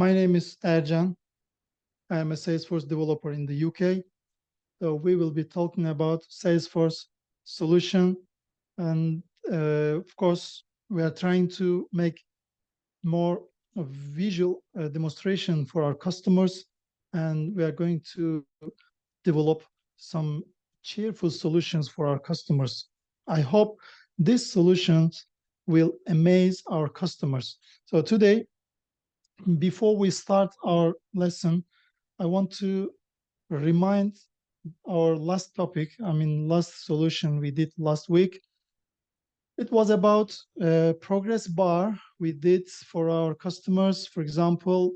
My name is Ercan. I am a Salesforce developer in the UK. So we will be talking about Salesforce solution. And of course, we are trying to make more visual demonstration for our customers. And we are going to develop some cheerful solutions for our customers. I hope these solutions will amaze our customers. So today, before we start our lesson, I want to remind our last topic, last solution we did last week. It was about progress bar we did for our customers. For example,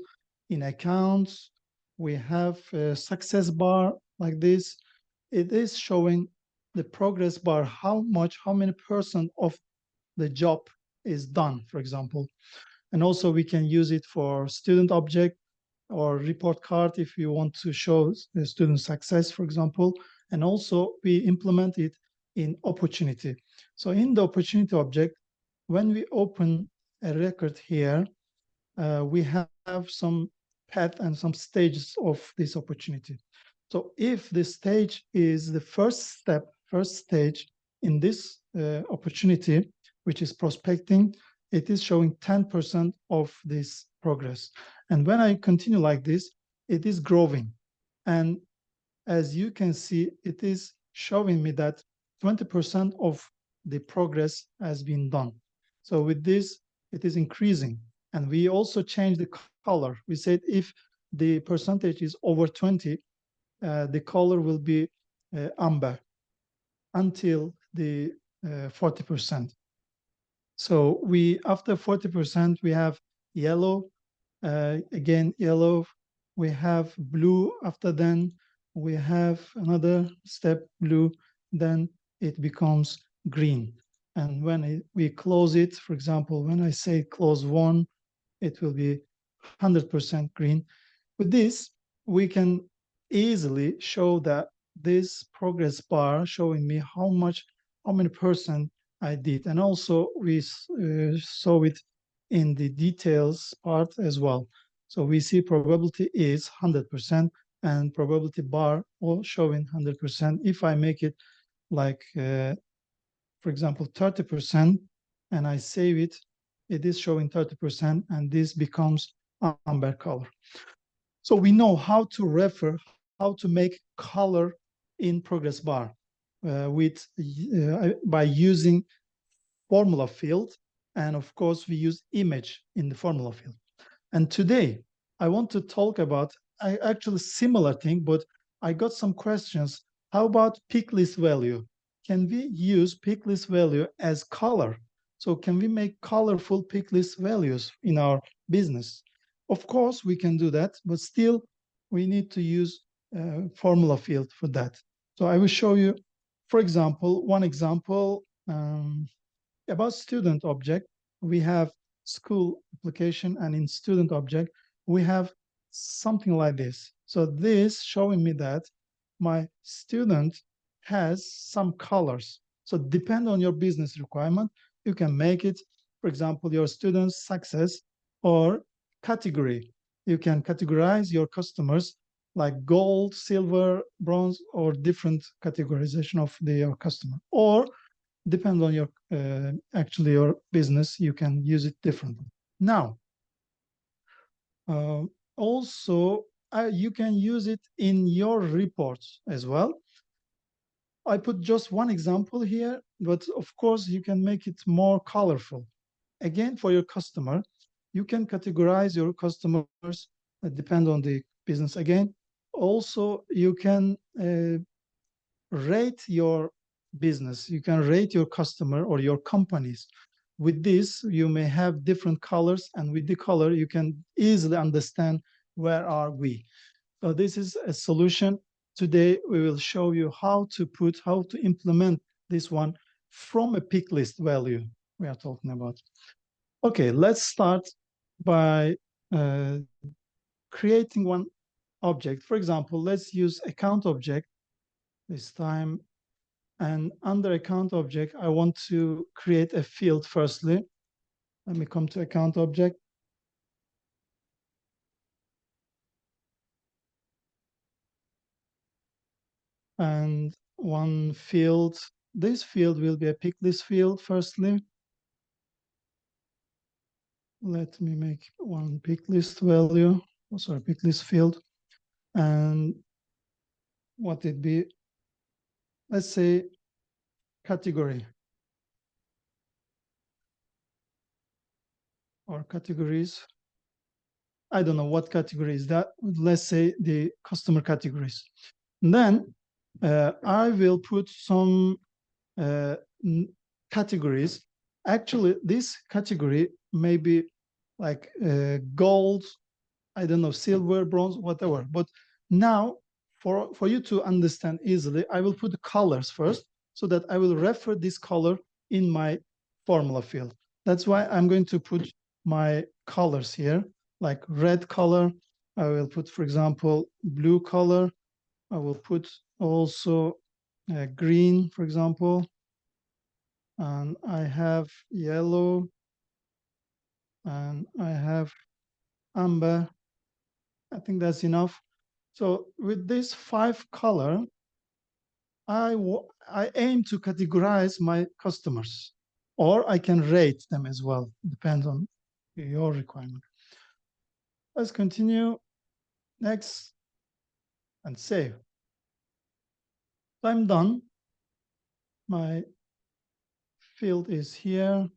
in accounts, we have a success bar like this. It is showing the progress bar, how many percent of the job is done, for example. And also we can use it for student object or report card if you want to show the student success, for example. And also we implement it in opportunity. So in the opportunity object, when we open a record here, we have some path and some stages of this opportunity. So if the stage is the first stage in this opportunity, which is prospecting, it is showing 10% of this progress. And when I continue like this, it is growing. And as you can see, it is showing me that 20% of the progress has been done. So with this, it is increasing. And we also change the color. We said if the percentage is over 20, the color will be amber until the 40%. So after 40%, we have yellow, again yellow, we have blue, after then we have another step blue, then it becomes green. And when we close it, for example, when I say close one, it will be 100% green. With this, we can easily show that this progress bar showing me how many percent I did. And also we saw it in the details part as well. So we see probability is 100% and probability bar all showing 100%. If I make it like, for example, 30% and I save it, it is showing 30% and this becomes amber color. So we know how to refer, how to make color in progress bar by using formula field. And of course, we use image in the formula field. And today, I want to talk about actually similar thing, but I got some questions. How about pick list value? Can we use pick list value as color? So can we make colorful pick list values in our business? Of course, we can do that, but still we need to use formula field for that. So I will show you, for example, one example about student object. We have school application, and in student object, we have something like this. So this showing me that my student has some colors. So depend on your business requirement, you can make it, for example, your student's success or category. You can categorize your customers like gold, silver, bronze, or different categorization of your customer. Or depend on your actually your business, you can use it differently. Now, also you can use it in your reports as well. I put just one example here, but of course you can make it more colorful. Again, for your customer, you can categorize your customers, depend on the business again. Also, you can rate your business, you can rate your customer or your companies. With this, you may have different colors, and with the color, you can easily understand where are we. So this is a solution. Today, we will show you how to implement this one from a pick list value we are talking about. Okay, let's start by creating one object. For example, let's use account object this time. And under account object, I want to create a field firstly. Let me come to account object. and one field. This field will be a pick list field. Firstly, let me make one pick list value, sorry, pick list field. And what it be? Let's say category or categories. I don't know what category is that. Let's say the customer categories. And then I will put some categories. Actually, this category may be like gold, I don't know, silver, bronze, whatever. But now, for you to understand easily, I will put the colors first so that I will refer this color in my formula field. That's why I'm going to put my colors here, like red color. I will put, for example, blue color. I will put also green, for example. And I have yellow, and I have amber. I think that's enough. So with this 5 color, I aim to categorize my customers, or I can rate them as well. Depends on your requirement. Let's continue. Next, and save. So I'm done. My field is here.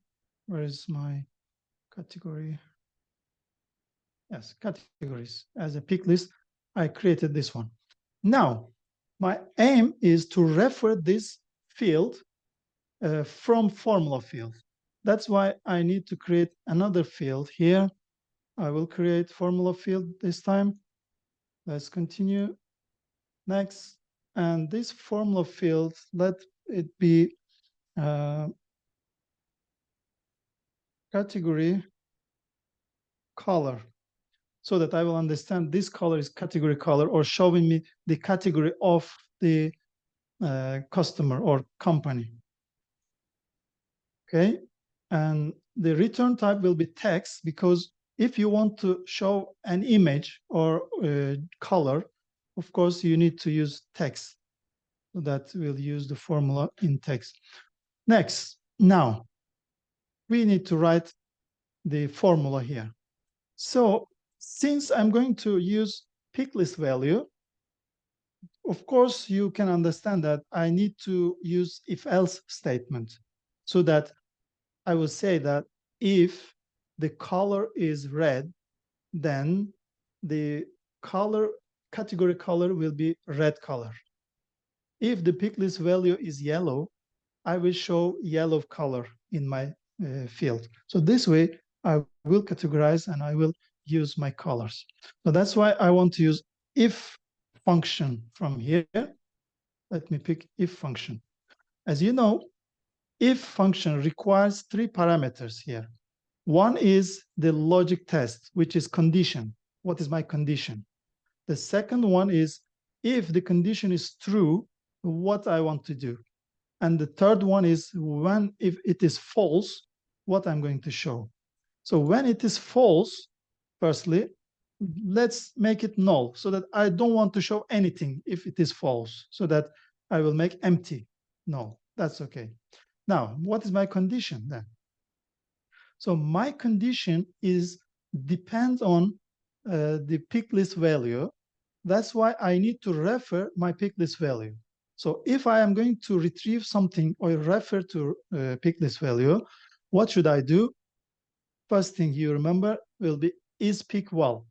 Where is my category? Yes, categories. As a pick list, I created this one. Now, my aim is to refer this field from formula field. That's why I need to create another field here. I will create formula field this time. Let's continue. Next. And this formula field, let it be category color, so that I will understand this color is category color, or showing me the category of the customer or company. Okay, and the return type will be text, because if you want to show an image or color, of course you need to use text. So that will use the formula in text. Next, now we need to write the formula here. So since I'm going to use pick list value, of course you can understand that I need to use if-else statement, so that I will say that if the color is red, then the color category color will be red color. If the pick list value is yellow, I will show yellow color in my field. So this way I will categorize and I will use my colors. So that's why I want to use if function from here. Let me pick if function. As you know, if function requires 3 parameters here. One is the logic test, which is condition. What is my condition? The second one is if the condition is true, what I want to do. And the third one is when, if it is false, what I'm going to show. So when it is false, firstly, let's make it null, so that I don't want to show anything if it is false, so that I will make empty null. That's okay. Now, what is my condition then? So my condition is depends on the pick list value. That's why I need to refer my pick list value. So if I am going to retrieve something or refer to pick list value, what should I do? First thing you remember will be is pick well.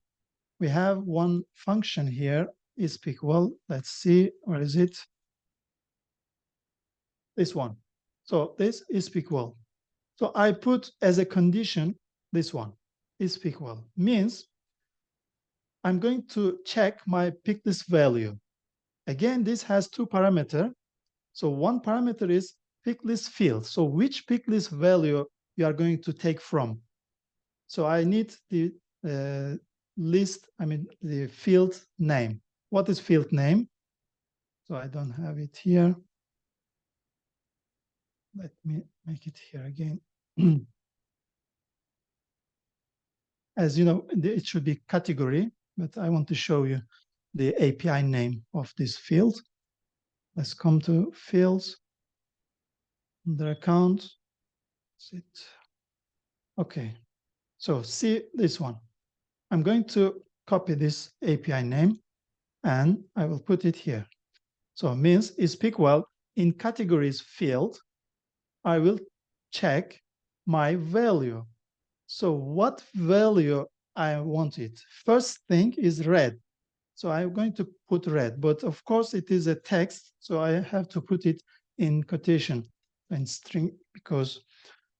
We have one function here, is pick well. Let's see, where is it? This one. So this is pick well. So I put as a condition this one, is pick well. Means I'm going to check my pick list value. Again, this has 2 parameters. So one parameter is pick list field. So which pick list value you are going to take from. So I need the the field name. What is field name? So I don't have it here. Let me make it here again. As you know, it should be category, but I want to show you the API name of this field. Let's come to fields, under account. Okay, so see this one. I'm going to copy this API name and I will put it here. So it means is equal in categories field, I will check my value. So what value I want it? First thing is red. So I'm going to put red, but of course it is a text. So I have to put it in quotation and string because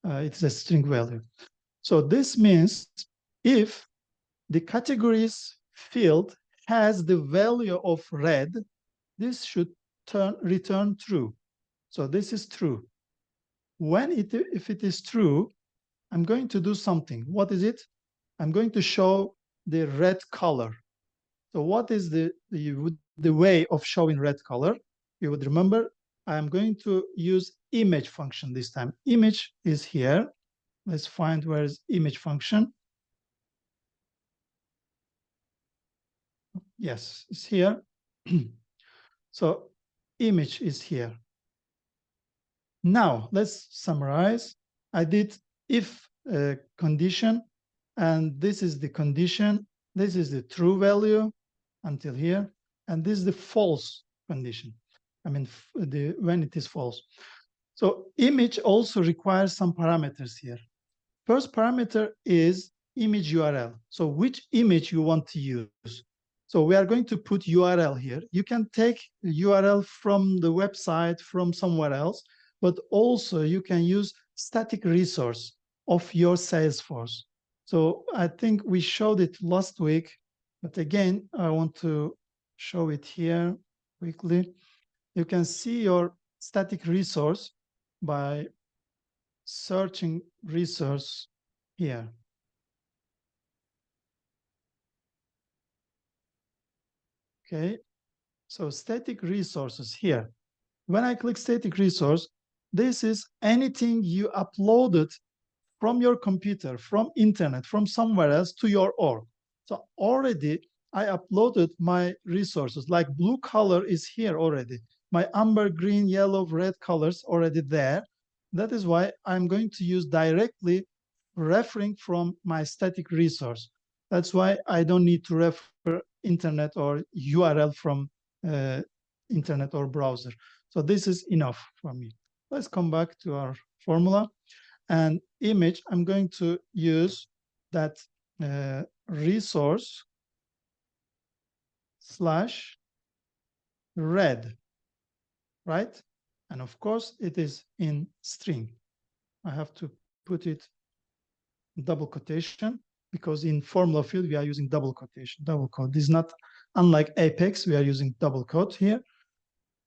it's a string value. So this means if the categories field has the value of red, this should return true. So this is true. If it is true, I'm going to do something. What is it? I'm going to show the red color. So what is the way of showing red color? You would remember, I'm going to use image function this time. Image is here. Let's find where is image function. Yes, it's here. So image is here. Now let's summarize. I did if condition, and this is the condition. This is the true value until here, and this is the false condition. I mean, when it is false. So image also requires some parameters here. First parameter is image URL. So which image you want to use. So we are going to put URL here. You can take the URL from the website, from somewhere else, but also you can use static resource of your Salesforce. So I think we showed it last week, but again, I want to show it here quickly. You can see your static resource by searching resource here. Okay, so static resources here. When I click static resource, this is anything you uploaded from your computer, from internet, from somewhere else to your org. So already I uploaded my resources, like blue color is here already. My amber, green, yellow, red colors already there. That is why I'm going to use directly referring from my static resource. That's why I don't need to refer internet or URL from internet or browser. So this is enough for me. Let's come back to our formula. And image, I'm going to use that resource slash red, right? And of course, it is in string. I have to put it double quotation because in formula field, we are using double quotation, double quote. This is not unlike Apex, we are using double quote here.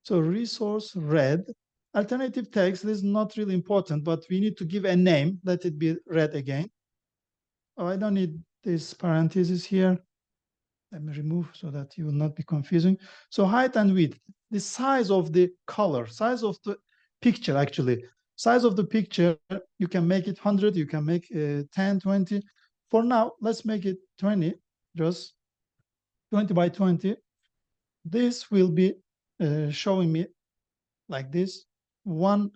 So resource red, alternative text, this is not really important, but we need to give a name, let it be red again. Oh, I don't need this parenthesis here. Let me remove so that you will not be confusing. So height and width, the size of the color, size of the picture actually. Size of the picture, you can make it 100, you can make 10, 20. For now, let's make it 20, just 20 by 20. This will be showing me like this, one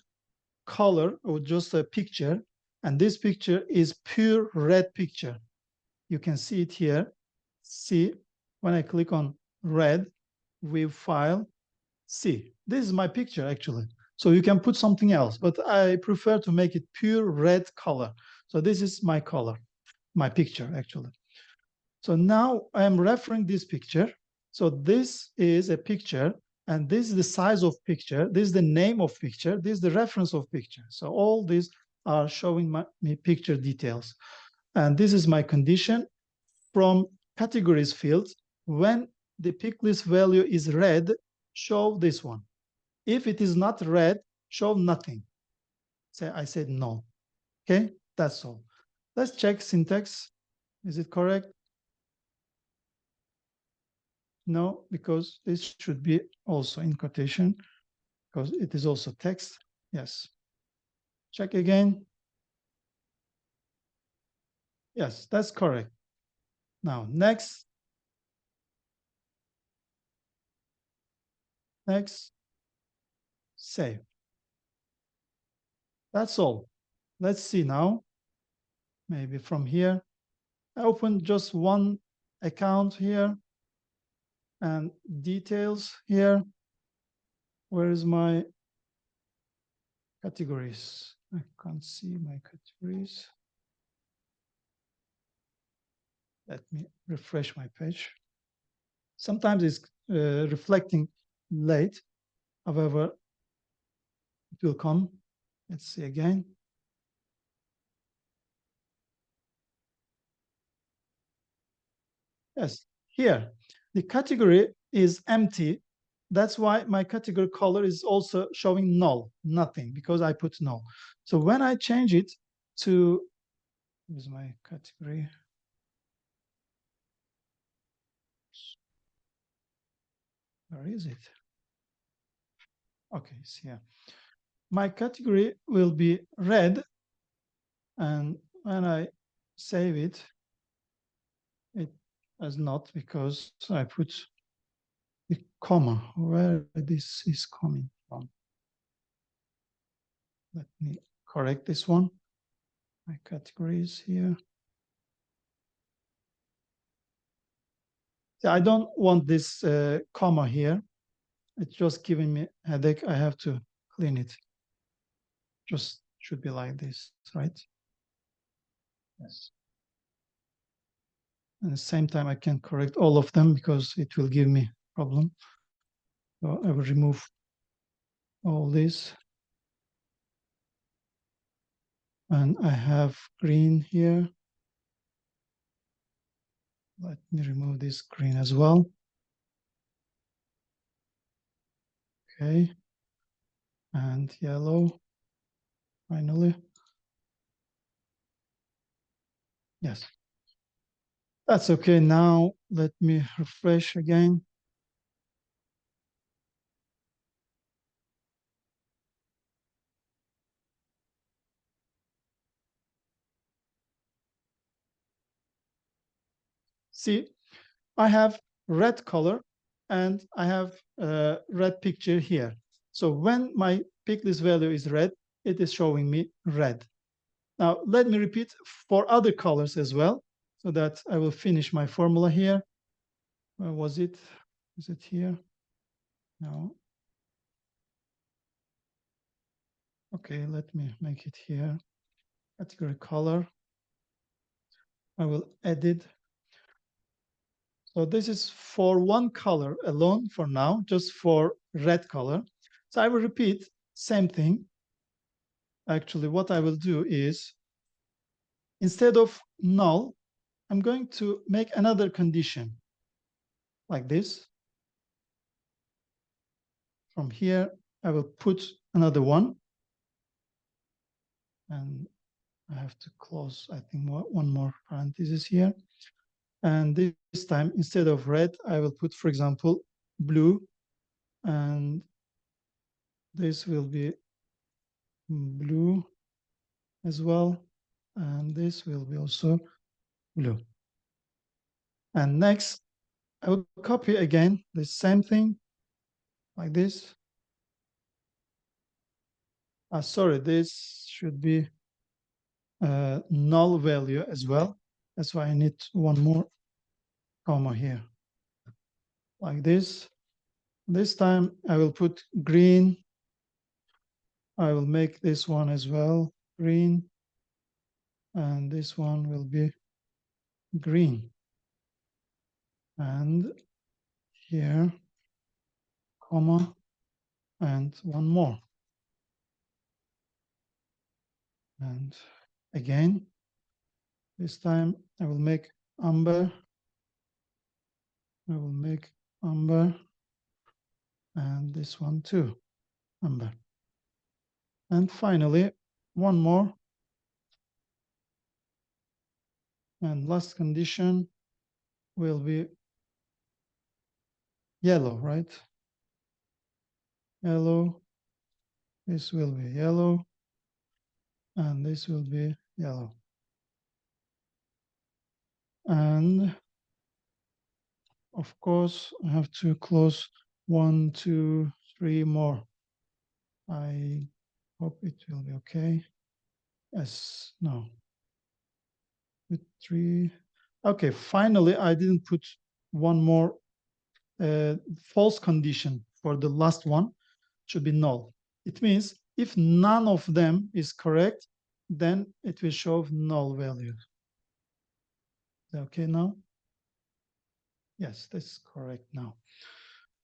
color or just a picture. And this picture is pure red picture. You can see it here. See, when I click on red, view file, see. This is my picture actually. So you can put something else, but I prefer to make it pure red color. So this is my color, my picture actually. So now I am referring this picture. So this is a picture, and this is the size of picture. This is the name of picture. This is the reference of picture. So all these are showing me picture details. And this is my condition from categories field. When the pick list value is red, show this one. If it is not red, show nothing. Say I said no. Okay, that's all. Let's check syntax. Is it correct? No, because this should be also in quotation because it is also text. Yes. Check again. Yes, that's correct. Now, next. Next. save. That's all. Let's see now. Maybe from here, I open just one account here and details here. Where is my categories? I can't see my categories. Let me refresh my page. Sometimes it's reflecting late. However, it will come. Let's see again. Yes, here, the category is empty. That's why my category color is also showing null, nothing, because I put null. So when I change it to, here's my category. Where is it? Okay, it's here. My category will be red, and when I save it, it does not, because I put the comma where this is coming from. Let me correct this one. My category is here. I don't want this comma here. It's just giving me a headache. I have to clean it. Just should be like this, right? Yes. At the same time, I can correct all of them because it will give me problem. So I will remove all this. And I have green here. Let me remove this green as well. Okay. And yellow, finally. Yes. That's okay. Now let me refresh again. See, I have red color and I have a red picture here. So when my pick list value is red, it is showing me red. Now let me repeat for other colors as well, so that I will finish my formula here. Where was it? Is it here? No. Okay, let me make it here. Category color. I will edit. So this is for one color alone for now, just for red color. So I will repeat same thing. Actually, what I will do is, instead of null, I'm going to make another condition like this. From here, I will put another one. And I have to close, I think, one more parenthesis here. And this time, instead of red, I will put, for example, blue. And this will be blue as well. And this will be also blue. And next, I will copy again the same thing like this. Sorry, this should be null value as well. That's why I need one more comma here, like this. This time I will put green. I will make this one as well green, and this one will be green. And here, comma, and one more. And again, this time I will make amber. I will make amber, and this one too, amber. And finally, one more. And last condition will be yellow, right? Yellow. This will be yellow. And this will be yellow. And of course, I have to close 1, 2, 3 more. I hope it will be okay. Yes, no. With 3. Okay, finally, I didn't put one more false condition for the last one. Should be null. It means if none of them is correct, then it will show null value. Okay now? Yes, that's correct now.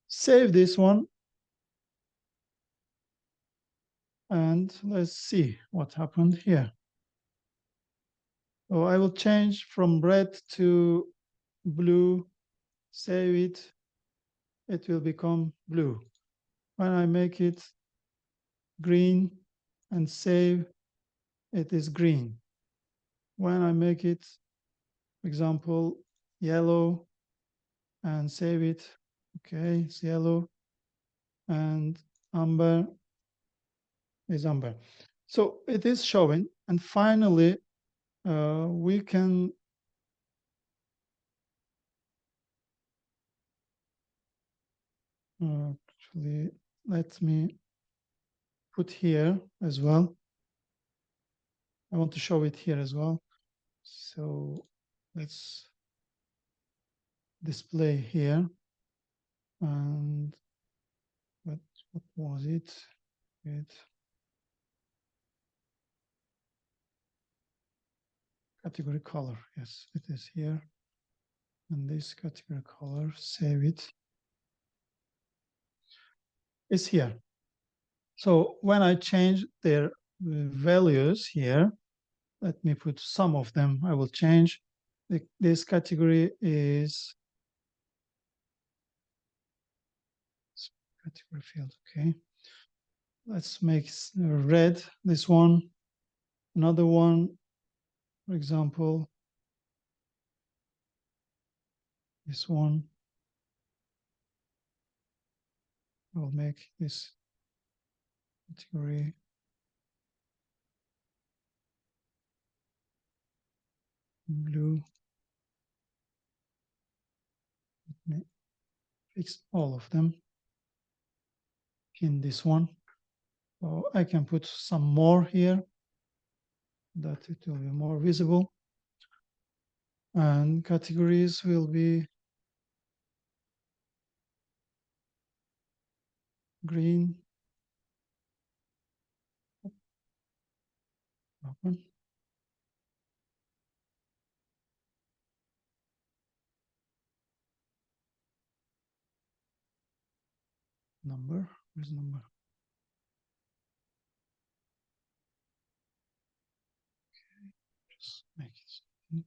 Save this one. And let's see what happened here. So I will change from red to blue, save it, it will become blue. When I make it green and save, it is green. When I make it, for example, yellow and save it, okay, it's yellow, and amber is amber. So it is showing, and finally, we can actually, let me put here as well. I want to show it here as well. So let's display here. And what was it? Category color. Yes, it is here. And this category color, save it. It's here. So when I change their values here, let me put some of them. I will change. This category is category field. Okay. Let's make red this one. Another one, for example, this one. I'll make this category blue. Let me fix all of them. Pin this one. So I can put some more here that it will be more visible. And categories will be green. Open. Number. Where's number? Okay, just make it.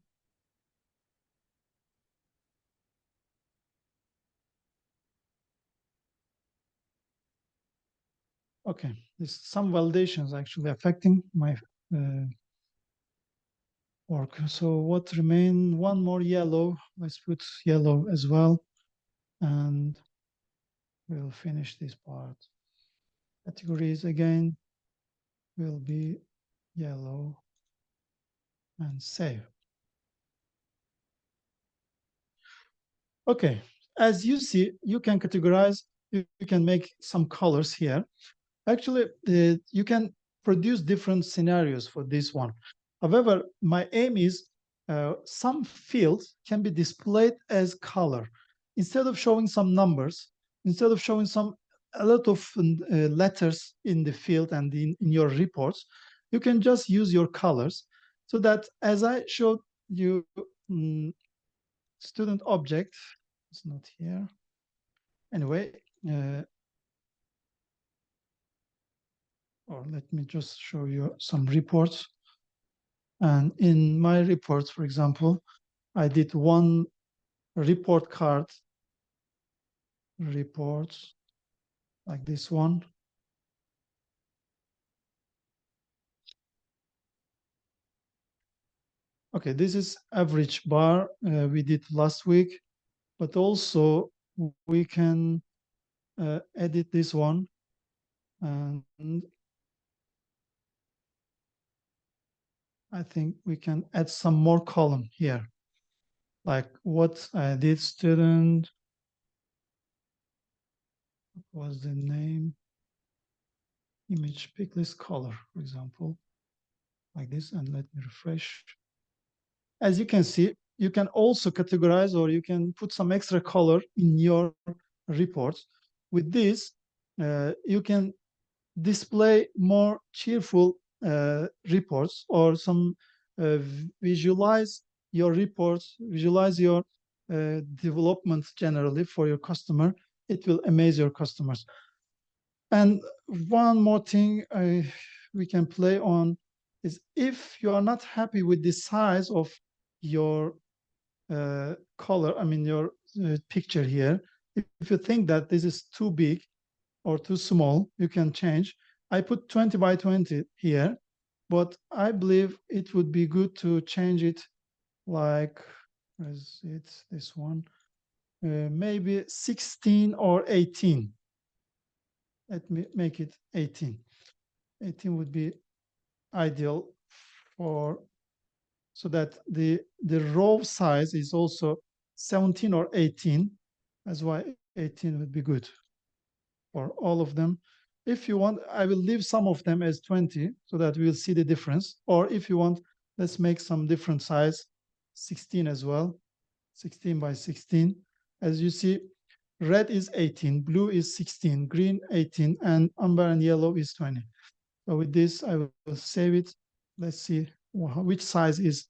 Okay, there's some validations actually affecting my work. So what remain? One more yellow. Let's put yellow as well, and we'll finish this part. Categories again will be yellow and save. Okay, as you see, you can categorize, you can make some colors here. Actually, you can produce different scenarios for this one. However, my aim is some fields can be displayed as color. Instead of showing some numbers, instead of showing a lot of letters in the field and in your reports, you can just use your colors so that as I showed you, student object, it's not here. Anyway, or let me just show you some reports. And in my reports, for example, I did one report card, reports like this one. Okay, this is average bar we did last week, but also we can edit this one, and I think we can add some more column here, like what I did student, what was the name? image pick list color, for example, like this, and let me refresh. As you can see, you can also categorize, or you can put some extra color in your reports. With this, you can display more cheerful reports, or some visualize your reports, visualize your development generally for your customer. It will amaze your customers. And one more thing we can play on is, if you are not happy with the size of your color, I mean your picture here, if you think that this is too big or too small, you can change. I put 20 by 20 here, but I believe it would be good to change it, like, is it this one? Maybe 16 or 18. Let me make it 18. 18 would be ideal for, so that the row size is also 17 or 18. That's why 18 would be good for all of them. If you want, I will leave some of them as 20 so that we'll see the difference. Or if you want, let's make some different size, 16 as well, 16 by 16. As you see, red is 18, blue is 16, green 18, and amber and yellow is 20. So with this, I will save it. Let's see which size is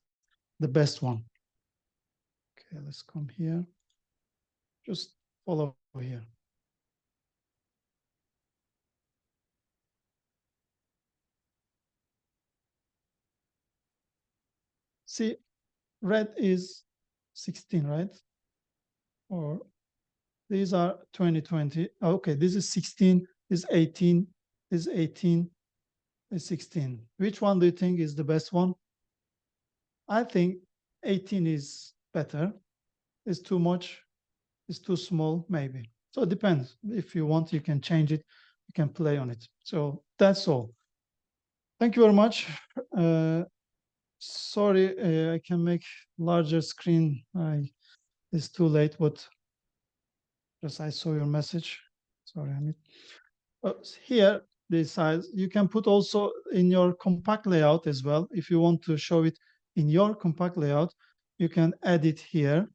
the best one. Okay, let's come here. Just follow here. See, red is 16, right? Or these are 2020. Okay, this is 16, this is 18, this is 18, this is 16. Which one do you think is the best one? I think 18 is better. It's too much, it's too small, maybe. So it depends. If you want, you can change it, you can play on it. So that's all. Thank you very much. Sorry, I can make larger screen. It's too late, but just I saw your message. Sorry, Hamid. Here, the size, you can put also in your compact layout as well. If you want to show it in your compact layout, you can add it here,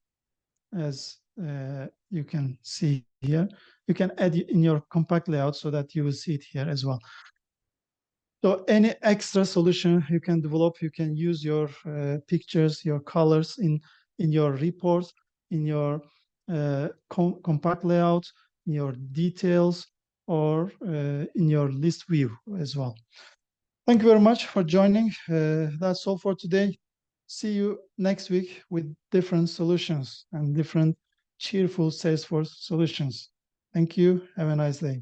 as you can see here. You can add it in your compact layout so that you will see it here as well. So any extra solution you can develop, you can use your pictures, your colors in your reports, in your compact layout, in your details, or in your list view as well. Thank you very much for joining. That's all for today. See you next week with different solutions and different cheerful Salesforce solutions. Thank you. Have a nice day.